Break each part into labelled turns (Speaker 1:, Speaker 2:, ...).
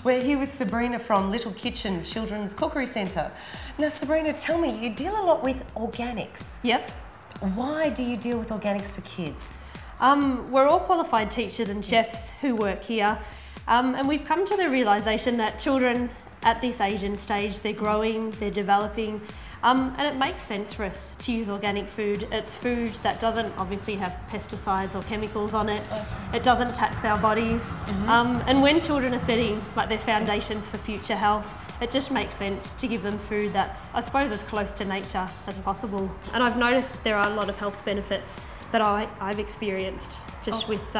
Speaker 1: We're here with Sabrina from Little Kitchen Children's Cookery Centre. Now Sabrina, tell me, you deal a lot with organics.
Speaker 2: Yep.
Speaker 1: Why do you deal with organics for kids?
Speaker 2: We're all qualified teachers and chefs who work here, and we've come to the realisation that children at this age and stage, they're growing, they're developing, and it makes sense for us to use organic food. It's food that doesn't obviously have pesticides or chemicals on it.
Speaker 1: Awesome.
Speaker 2: It doesn't tax our bodies. And when children are setting like their foundations for future health, it just makes sense to give them food that's, I suppose, as close to nature as possible. And I've noticed there are a lot of health benefits that I've experienced just with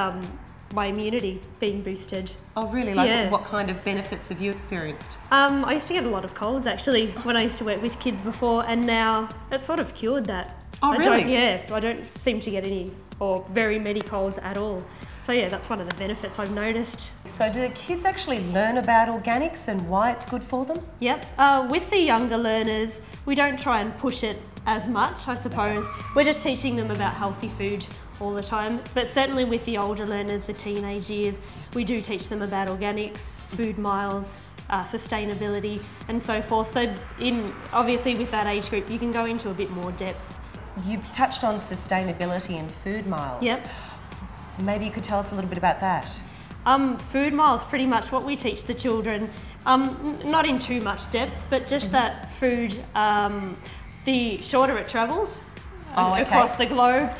Speaker 2: my immunity being boosted.
Speaker 1: Oh really? Like what kind of benefits have you experienced?
Speaker 2: I used to get a lot of colds actually when I used to work with kids before, and now it's sort of cured that.
Speaker 1: Oh really?
Speaker 2: I don't seem to get any or very many colds at all. So yeah, that's one of the benefits I've noticed.
Speaker 1: So do the kids actually learn about organics and why it's good for them?
Speaker 2: Yep. With the younger learners, we don't try and push it as much, I suppose. We're just teaching them about healthy food all the time. But certainly with the older learners, the teenage years, we do teach them about organics, food miles, sustainability and so forth. So obviously with that age group, you can go into a bit more depth.
Speaker 1: You touched on sustainability and food miles.
Speaker 2: Yep.
Speaker 1: Maybe you could tell us a little bit about that.
Speaker 2: Food miles, pretty much what we teach the children, not in too much depth, but just that food, the shorter it travels across the globe,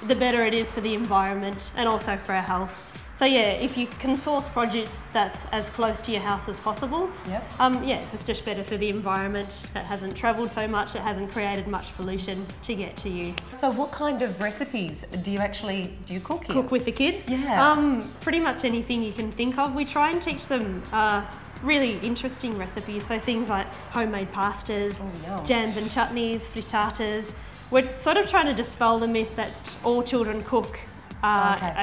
Speaker 2: the better it is for the environment and also for our health. So yeah, if you can source produce that's as close to your house as possible, it's just better for the environment. It hasn't travelled so much, it hasn't created much pollution to get to you.
Speaker 1: So what kind of recipes do you cook here?
Speaker 2: Cook with the kids?
Speaker 1: Yeah.
Speaker 2: Pretty much anything you can think of. We try and teach them really interesting recipes, so things like homemade pastas, jams and chutneys, frittatas. We're sort of trying to dispel the myth that all children cook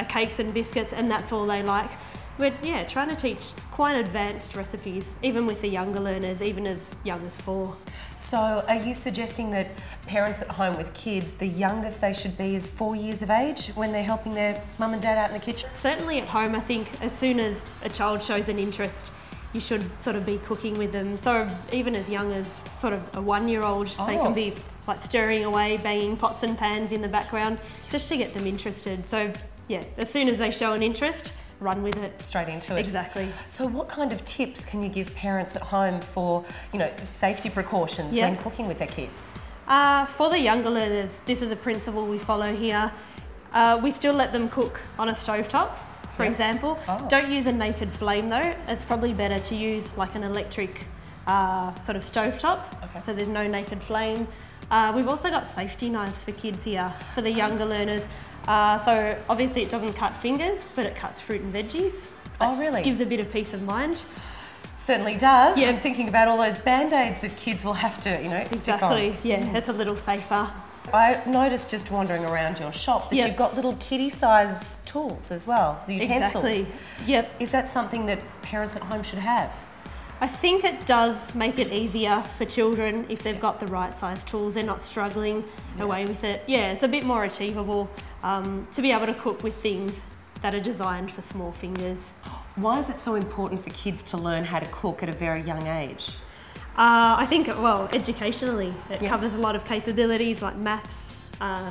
Speaker 2: cakes and biscuits and that's all they like. We're trying to teach quite advanced recipes, even with the younger learners, even as young as 4.
Speaker 1: So are you suggesting that parents at home with kids, the youngest they should be is 4 years of age when they're helping their mum and dad out in the kitchen?
Speaker 2: Certainly at home, I think as soon as a child shows an interest, you should sort of be cooking with them. So even as young as sort of a 1-year-old, they can be like stirring away, banging pots and pans in the background, just to get them interested. So yeah, as soon as they show an interest, run with it.
Speaker 1: Straight into it.
Speaker 2: Exactly.
Speaker 1: So what kind of tips can you give parents at home for, safety precautions when cooking with their kids?
Speaker 2: For the younger learners, this is a principle we follow here. We still let them cook on a stovetop, for example. Don't use a naked flame though. It's probably better to use like an electric sort of stovetop, so there's no naked flame. We've also got safety knives for kids here, for the younger learners. So obviously it doesn't cut fingers, but it cuts fruit and veggies.
Speaker 1: Oh really?
Speaker 2: Gives a bit of peace of mind.
Speaker 1: Certainly does.
Speaker 2: Yeah.
Speaker 1: I'm thinking about all those band-aids that kids will have to, stick on.
Speaker 2: Exactly, yeah, it's a little safer.
Speaker 1: I noticed just wandering around your shop that you've got little kiddie-size tools as well, the utensils.
Speaker 2: Exactly, yep.
Speaker 1: Is that something that parents at home should have?
Speaker 2: I think it does make it easier for children if they've got the right size tools. They're not struggling away with it. Yeah, it's a bit more achievable to be able to cook with things that are designed for small fingers.
Speaker 1: Why is it so important for kids to learn how to cook at a very young age?
Speaker 2: I think, educationally, it covers a lot of capabilities like maths,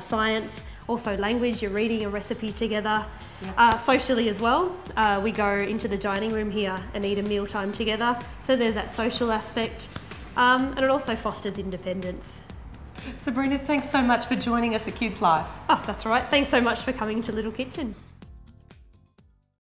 Speaker 2: science, also language. You're reading a recipe together. Socially as well, we go into the dining room here and eat a mealtime together. So there's that social aspect, and it also fosters independence.
Speaker 1: Sabrina, thanks so much for joining us at Kids Life.
Speaker 2: Oh, that's all right. Thanks so much for coming to Little Kitchen.